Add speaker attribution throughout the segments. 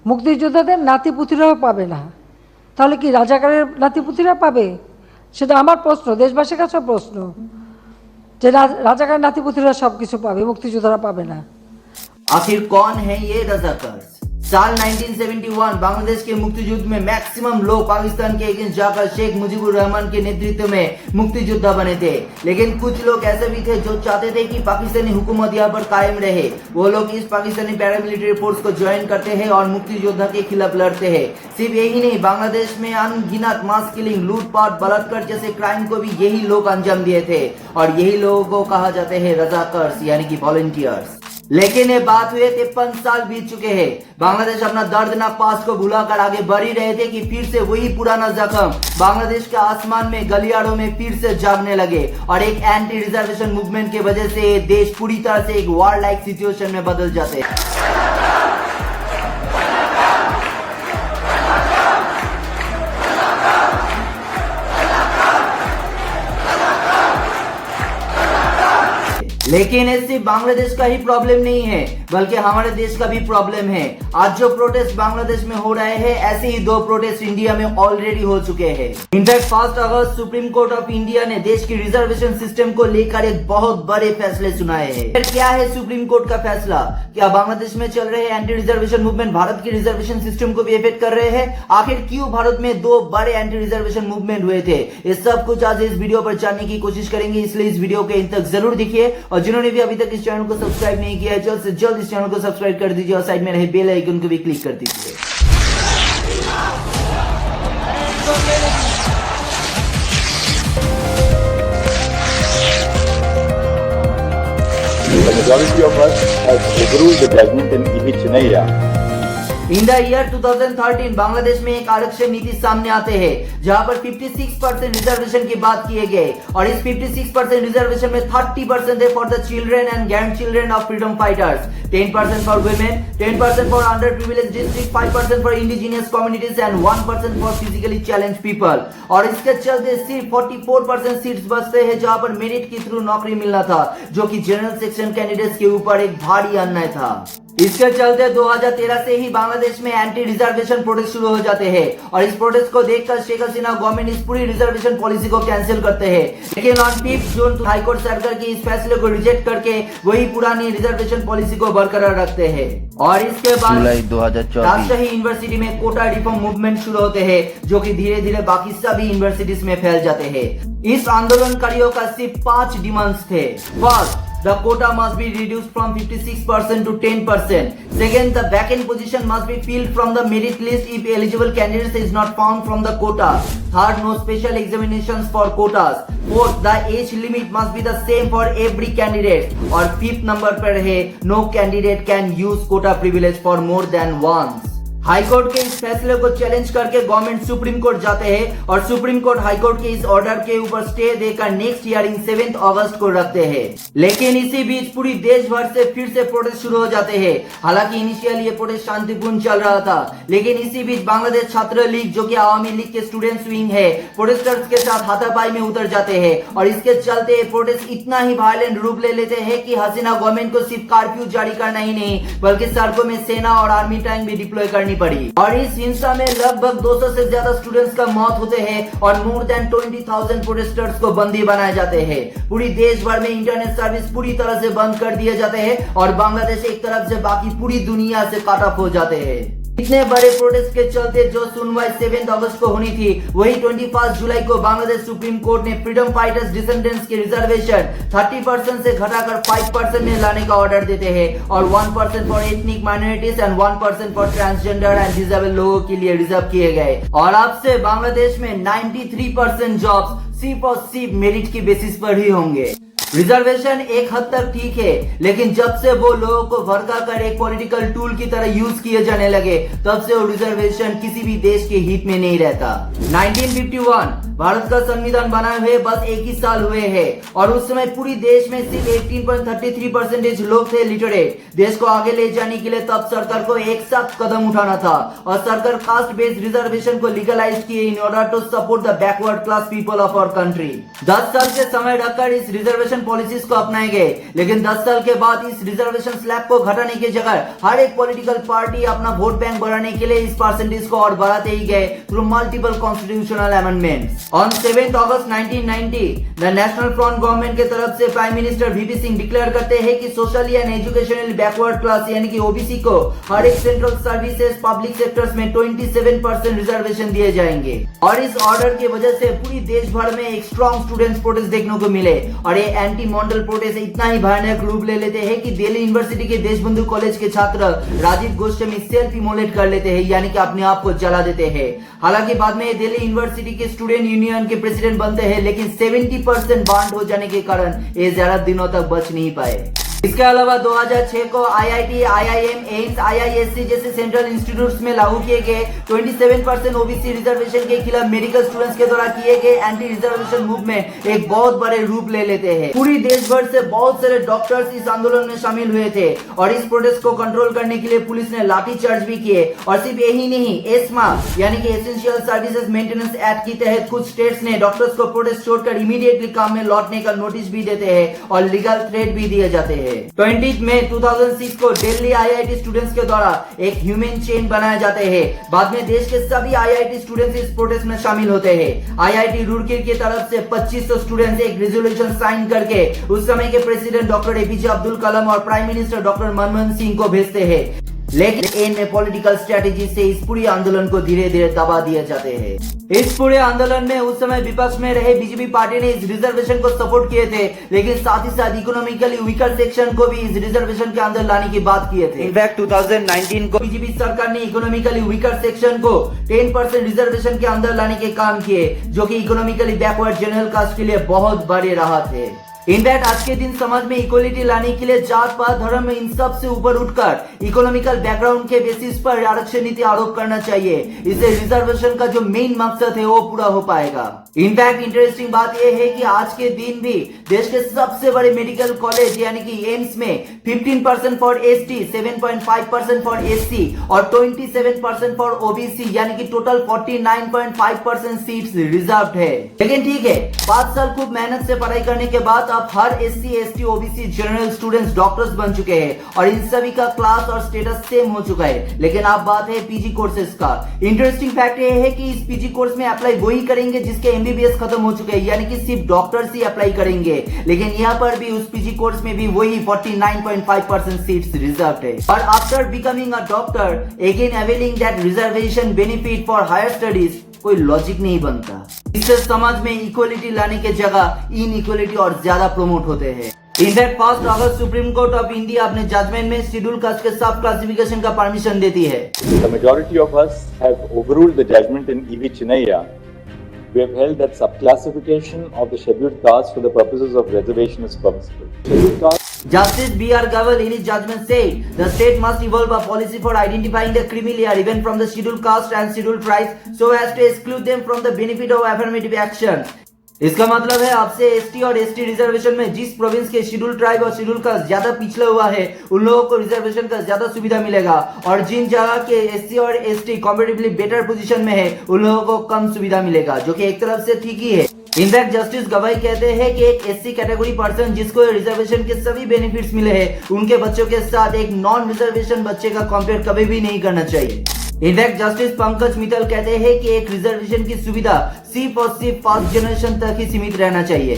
Speaker 1: মুক্তিযোদ্ধাদের নাতিপুতিরাও পাবে না, তাহলে কি রাজাকারের নাতিপুতিরা পাবে? সেটা আমার প্রশ্ন, দেশবাসীর কাছে প্রশ্ন, যে রাজাকারের नातीपुतिरा सब किछु पाबे, मुक्तियोद्धारा पाबे ना।
Speaker 2: आखिर कौन है ये रजाकार? साल 1971 बांग्लादेश के मुक्तियुद्ध में मैक्सिमम लोग पाकिस्तान के अगेंस्ट जाकर शेख मुजीबुर रहमान के नेतृत्व में मुक्तियोद्धा बने थे, लेकिन कुछ लोग ऐसे भी थे जो चाहते थे कि पाकिस्तानी हुकूमत यहाँ पर कायम रहे। वो लोग इस पाकिस्तानी पैरामिलिट्री फोर्स को ज्वाइन करते हैं और मुक्तियोद्धा के खिलाफ लड़ते हैं। सिर्फ यही नहीं, बांग्लादेश में अनगिनत मास किलिंग, लूटपाट, बलात्कार जैसे क्राइम को भी यही लोग अंजाम दिए थे, और यही लोगों को कहा जाते हैं रजाकर्स यानी कि वॉलंटियर्स। लेकिन ये बात हुए 53 साल बीत चुके हैं। बांग्लादेश अपना दर्दनाक पास को भुलाकर आगे बढ़ ही रहे थे कि फिर से वही पुराना जख्म बांग्लादेश के आसमान में, गलियारों में फिर से जागने लगे, और एक एंटी रिजर्वेशन मूवमेंट की वजह से देश पूरी तरह से एक वॉर लाइक सिचुएशन में बदल जाते हैं। लेकिन ये सिर्फ बांग्लादेश का ही प्रॉब्लम नहीं है, बल्कि हमारे देश का भी प्रॉब्लम है। आज जो प्रोटेस्ट बांग्लादेश में हो रहे हैं, ऐसे ही 2 प्रोटेस्ट इंडिया में ऑलरेडी हो चुके हैं। In fact 1 August supreme court of India ने देश की रिजर्वेशन सिस्टम को लेकर एक बहुत बड़े फैसले सुनाए हैं। फिर क्या है सुप्रीम कोर्ट का फैसला? क्या बांग्लादेश में चल रहे एंटी रिजर्वेशन मूवमेंट भारत की रिजर्वेशन सिस्टम को भी इफेक्ट कर रहे हैं? आखिर क्यों भारत में 2 बड़े एंटी रिजर्वेशन मूवमेंट हुए थे? ये सब कुछ आज इस वीडियो पर जानने की कोशिश करेंगे, इसलिए इस वीडियो के अंत तक जरूर देखिए। और जिन्होंने भी अभी तक इस चैनल को सब्सक्राइब नहीं किया है, जल्द से जल्द इस चैनल को सब्सक्राइब कर दीजिए और साइड में रहे बेल आइकन को भी क्लिक कर दीजिए।
Speaker 3: The majority of us has overruled the judgment in Ihi Chinaya.
Speaker 2: In the year 2013 Bangladesh में एक आरक्षण नीति सामने आते हैं, जहां पर 56% रिजर्वेशन की बात किए गए, और इस 56% रिजर्वेशन में 30% है for the children and grand children of freedom fighters, 10% for women, 10% for under privilege district, 5% for indigenous communities and 1% for physically challenge people. और इसके चलते सिर्फ 44% सीट्स बचते हैं जहां पर मेरिट के थ्रू नौकरी मिलना था, जो कि जनरल सेक्शन कैंडिडेट्स के ऊपर एक भारी अन्याय था। इसके चलते 2013 से ही बांग्लादेश में एंटी रिजर्वेशन प्रोटेस्ट शुरू हो जाते हैं, और इस प्रोटेस्ट को देखकर शेख हसीना गवर्नमेंट इस पूरी रिजर्वेशन पॉलिसी को कैंसिल करते हैं। लेकिन ऑन 5 जून हाईकोर्ट सरकार के इस फैसले को रिजेक्ट करके वही पुरानी रिजर्वेशन पॉलिसी को बरकरार रखते हैं। और इसके बाद
Speaker 4: जुलाई 2024
Speaker 2: राजशाही यूनिवर्सिटी में कोटा रिफॉर्म मूवमेंट शुरू होते हैं, जो कि धीरे धीरे बाकी सभी यूनिवर्सिटीज में फैल जाते हैं। इस आंदोलनकारियों का सिर्फ 5 डिमांड्स थे। First, the quota must be reduced from 56% to 10%. Second, the vacant position must be filled from the merit list if eligible candidates is not found from the quota. Third, no special examinations for quotas. Fourth, the age limit must be the same for every candidate. और fifth number पर है, no candidate can use quota privilege for more than once. High court के इस फैसले को challenge करके government supreme court जाते हैं, और सुप्रीम कोर्ट हाईकोर्ट के इस ऑर्डर के ऊपर स्टे देकर नेक्स्ट हियरिंग 7 अगस्त को रखते हैं। लेकिन इसी बीच पूरी देश भर से फिर से प्रोटेस्ट शुरू हो जाते हैं। हालांकि इनिशियल ये प्रोटेस्ट शांतिपूर्ण चल रहा था, लेकिन इसी बीच बांग्लादेश छात्र लीग, जो कि आवामी लीग के स्टूडेंट्स विंग है, प्रोटेस्टर्स के साथ हाथापाई में उतर जाते हैं, और इसके चलते प्रोटेस्ट इतना ही वायलेंट रूप ले लेते हैं कि हसीना गवर्नमेंट को सिर्फ कर्फ्यू जारी करना ही नहीं, बल्कि सड़कों में सेना और आर्मी टैंक भी डिप्लॉय करनी पड़ी। और इस हिंसा में लगभग 200 से ज्यादा स्टूडेंट्स का मौत होते हैं, और मोर देन 20,000 प्रोटेस्टर्स को बंदी बनाए जाते हैं। पूरी देश भर में इंटरनेट सर्विस पूरी तरह से बंद कर दिए जाते हैं, और बांग्लादेश एक तरफ से बाकी पूरी दुनिया से कट ऑफ हो जाते हैं। इतने बड़े प्रोटेस्ट के चलते जो सुनवाई 7 अगस्त को होनी थी, वही 21 जुलाई को बांग्लादेश सुप्रीम कोर्ट ने फ्रीडम फाइटर्स डिसेंडेंट्स के रिजर्वेशन 30% से घटाकर 5% में लाने का ऑर्डर देते हैं, और 1% for ethnic minorities and 1% for transgender and disable लोगों के लिए रिजर्व किए गए। और अब से बांग्लादेश में 93% जॉब्स सिर्फ और सिर्फ मेरिट की बेसिस पर ही होंगे। रिजर्वेशन एक हद तक ठीक है, लेकिन जब से वो लोगों को भड़का कर एक पॉलिटिकल टूल की तरह यूज किए जाने लगे, तब से वो रिजर्वेशन किसी भी देश के हित में नहीं रहता। 1951 भारत का संविधान बनाए हुए बस 1 ही साल हुए हैं, और उस समय पूरी देश में सिर्फ 18.33% लोग थे लिटरेट। देश को आगे ले जाने के लिए तब सरकार को एक साथ कदम उठाना था, और सरकार कास्ट बेस्ड रिजर्वेशन को लीगलाइज किए in order to support the backward class people of our country. 10 साल से समय रखकर इस रिजर्वेशन रिजर्वेशन पॉलिसीज को अपनाए गए, लेकिन 10 साल के बाद इस रिजर्वेशन स्लैब को घटाने की जगह हर एक पॉलिटिकल पार्टी अपना वोट बैंक बढ़ाने के लिए इस परसेंटेज को और बढ़ाते ही गए through multiple constitutional amendments. On 7 August 1990 the national front government की तरफ से prime minister VP Singh declare करते हैं कि socially and educationally backward class यानी कि ओबीसी को हर एक सेंट्रल सर्विसेज पब्लिक सेक्टर्स में 27% रिजर्वेशन दिए जाएंगे। और इस ऑर्डर की वजह से पूरी देश भर में एक स्ट्रॉन्ग स्टूडेंट्स प्रोटेस्ट देखने को मिले और ये एंटी मॉडल प्रोटेस्ट इतना ही भयानक रूप ले लेते हैं कि दिल्ली यूनिवर्सिटी के देशबंधु कॉलेज के छात्र राजीव गोस्वामी सेल्फ इमोलेट कर लेते हैं यानी कि अपने आप को जला देते हैं। हालांकि बाद में दिल्ली यूनिवर्सिटी के स्टूडेंट यूनियन के प्रेसिडेंट बनते हैं, लेकिन 70% बांड हो जाने के कारण ये ज्यादा दिनों तक बच नहीं पाए। इसके अलावा 2006 को आईआईटी, आईआईएम, एम्स, आईआईएससी जैसे सेंट्रल इंस्टीट्यूट्स में लागू किए गए 27% ओबीसी रिजर्वेशन के खिलाफ मेडिकल स्टूडेंट्स के द्वारा किए गए एंटी रिजर्वेशन मूवमेंट एक बहुत बड़े रूप ले लेते हैं। पूरी देश भर से बहुत सारे डॉक्टर्स इस आंदोलन में शामिल हुए थे और इस प्रोटेस्ट को कंट्रोल करने के लिए पुलिस ने लाठीचार्ज भी किए। और सिर्फ यही नहीं, एस्मा यानी कि एसेंशियल सर्विसेज मेंटेनेंस एक्ट के तहत कुछ स्टेट्स ने डॉक्टर्स को प्रोटेस्ट छोड़कर इमीडिएटली काम में लौटने का नोटिस भी देते हैं और लीगल थ्रेट भी दिए जाते हैं। 20 मई 2006 को दिल्ली आईआईटी स्टूडेंट्स के द्वारा एक ह्यूमन चेन बनाए जाते हैं। बाद में देश के सभी आईआईटी स्टूडेंट्स इस प्रोटेस्ट में शामिल होते हैं। आईआईटी रुड़की की तरफ से 2500 स्टूडेंट्स एक रेजोल्यूशन साइन करके उस समय के president doctor APJ Abdul Kalam और prime minister doctor Manmohan Singh को भेजते हैं, लेकिन एंड में पॉलिटिकल स्ट्रेटेजी से इस पूरी आंदोलन को धीरे धीरे दबा दिए जाते हैं। इस पूरे आंदोलन में उस समय विपक्ष में रहे बीजेपी पार्टी ने इस रिजर्वेशन को सपोर्ट किए थे, लेकिन साथ ही साथ इकोनॉमिकली वीकर सेक्शन को भी इस रिजर्वेशन के अंदर लाने की बात किए थे। इनफैक्ट 2019 को बीजेपी सरकार ने इकोनॉमिकली वीकर सेक्शन को 10% रिजर्वेशन के अंदर लाने के काम किए, जो कि इकोनॉमिकली बैकवर्ड जनरल कास्ट के लिए बहुत बड़ी राहत है। इनफैक्ट आज के दिन समाज में इक्वलिटी लाने के लिए जात पात धर्म इन सब से ऊपर उठकर इकोनॉमिकल बैकग्राउंड के बेसिस पर आरक्षण नीति आरोप करना चाहिए। इससे रिजर्वेशन का जो मेन मकसद है वो पूरा हो पाएगा। इनफैक्ट इंटरेस्टिंग बात यह है कि आज के दिन भी देश के सबसे बड़े मेडिकल कॉलेज यानी कि एम्स में 15% फॉर एसटी, 7.5% फॉर एससी और 27% फॉर ओबीसी यानी कि टोटल 49.5% सीट्स रिजर्व्ड है। लेकिन ठीक है, 5 साल खूब मेहनत से पढ़ाई करने के बाद अब हर SC, ST, OBC general students doctors बन चुके हैं और इन सभी का क्लास और स्टेटस सेम हो चुका है। लेकिन अब बात है पीजी कोर्सेज का। इंटरेस्टिंग फैक्ट ये है कि इस पीजी कोर्स में अप्लाई वही करेंगे जिसके एमबीबीएस खत्म हो चुके हैं, यानी कि सिर्फ डॉक्टर्स ही अप्लाई करेंगे। लेकिन यहाँ पर भी उस पीजी कोर्स में भी वही 49.5% सीट्स रिजर्व्ड है। और after becoming a doctor again availing that reservation benefit for higher studies कोई लॉजिक नहीं बनता। इससे समाज में इक्वलिटी लाने के जगह इनइक्वलिटी और ज्यादा प्रमोट होते हैं। In fact 1 August supreme court of India अपने जजमेंट में शेड्यूल कास्ट के सब क्लासिफिकेशन का परमिशन देती है।
Speaker 3: The majority of us have overruled the judgment in E.V. Chinnaiya. We have held that subclassification of the scheduled caste for the purposes of reservation is permissible. Scheduled caste
Speaker 2: Justice B.R. Gaval in his judgment said the state must evolve a policy for identifying the creamy layer even from the scheduled caste and scheduled tribes so as to exclude them from the benefit of affirmative action. इसका मतलब है आपसे ST और ST reservation में जिस province के schedule tribe और schedule caste ज्यादा पिछड़ा हुआ है उन लोगों को रिजर्वेशन का ज्यादा सुविधा मिलेगा और जिन जगह के एससी और एसटी कंपैरेटिवली बेटर पोजीशन में है उन लोगों को कम सुविधा मिलेगा, जो कि एक तरफ से ठीक ही है। इनफैक्ट जस्टिस गवाई कहते हैं कि एक एससी कैटेगरी पर्सन जिसको रिजर्वेशन के सभी बेनिफिट्स मिले हैं उनके बच्चों के साथ एक नॉन रिजर्वेशन बच्चे का कंपेयर कभी भी नहीं करना चाहिए। इनफैक्ट जस्टिस पंकज मित्तल कहते हैं कि एक रिजर्वेशन की सुविधा सिर्फ और सिर्फ फर्स्ट जनरेशन तक ही सीमित रहना चाहिए,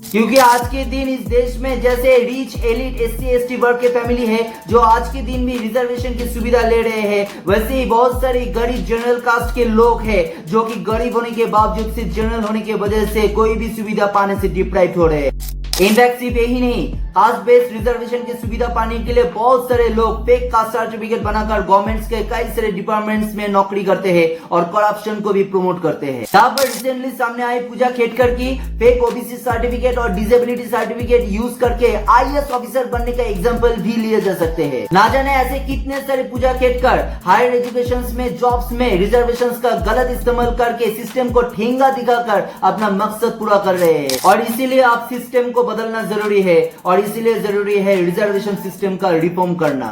Speaker 2: क्योंकि आज के दिन इस देश में जैसे रिच एलिट एससी एसटी वर्ग के फैमिली है जो आज के दिन भी रिजर्वेशन की सुविधा ले रहे हैं, वैसे ही बहुत सारे गरीब जनरल कास्ट के लोग हैं जो कि गरीब होने के बावजूद सिर्फ जनरल होने की वजह से कोई भी सुविधा पाने से डिप्राइव्ड हो रहे हैं। इनफैक्ट सिर्फ यही नहीं, कास्ट बेस्ड रिजर्वेशन की सुविधा पाने के लिए बहुत सारे लोग फेक कास्ट सर्टिफिकेट बनाकर गवर्नमेंट्स के कई सारे डिपार्टमेंट्स में नौकरी करते हैं और करप्शन को भी प्रमोट करते हैं। यहाँ पर रिसेंटली सामने आई पूजा खेटकर की फेक ओबीसी सर्टिफिकेट और डिसेबिलिटी सर्टिफिकेट यूज करके आईएएस ऑफिसर बनने का एग्जाम्पल भी लिए जा सकते हैं। ना जाने ऐसे कितने सारे पूजा खेटकर हायर एजुकेशन में जॉब्स में रिजर्वेशन का गलत इस्तेमाल करके सिस्टम को ठेंगा दिखाकर अपना मकसद पूरा कर रहे हैं। और इसीलिए आप सिस्टम को बदलना जरूरी है और इसीलिए जरूरी है रिजर्वेशन सिस्टम का रिफॉर्म करना।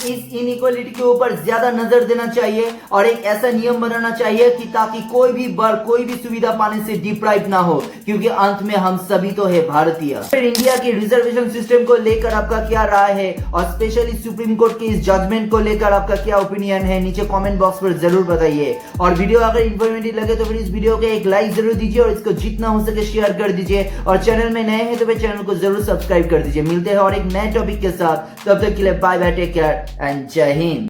Speaker 2: इस इनइक्वालिटी के ऊपर ज्यादा नजर देना चाहिए और एक ऐसा नियम बनाना चाहिए कि ताकि कोई भी वर्ग कोई भी सुविधा पाने से डिप्राइव ना हो, क्योंकि अंत में हम सभी तो है भारतीय। फिर इंडिया की रिजर्वेशन सिस्टम को लेकर आपका क्या राय है और स्पेशली सुप्रीम कोर्ट के इस जजमेंट को लेकर आपका क्या ओपिनियन है, नीचे कमेंट बॉक्स पर जरूर बताइए। और वीडियो अगर इंफॉर्मेटिव लगे तो फिर इस वीडियो को एक लाइक जरूर दीजिए और इसको जितना हो सके शेयर कर दीजिए और चैनल में नए हैं तो फिर चैनल को जरूर सब्सक्राइब कर दीजिए। मिलते हैं और एक नए टॉपिक के साथ, तब तक के लिए bye bye, take care and Jai Hind.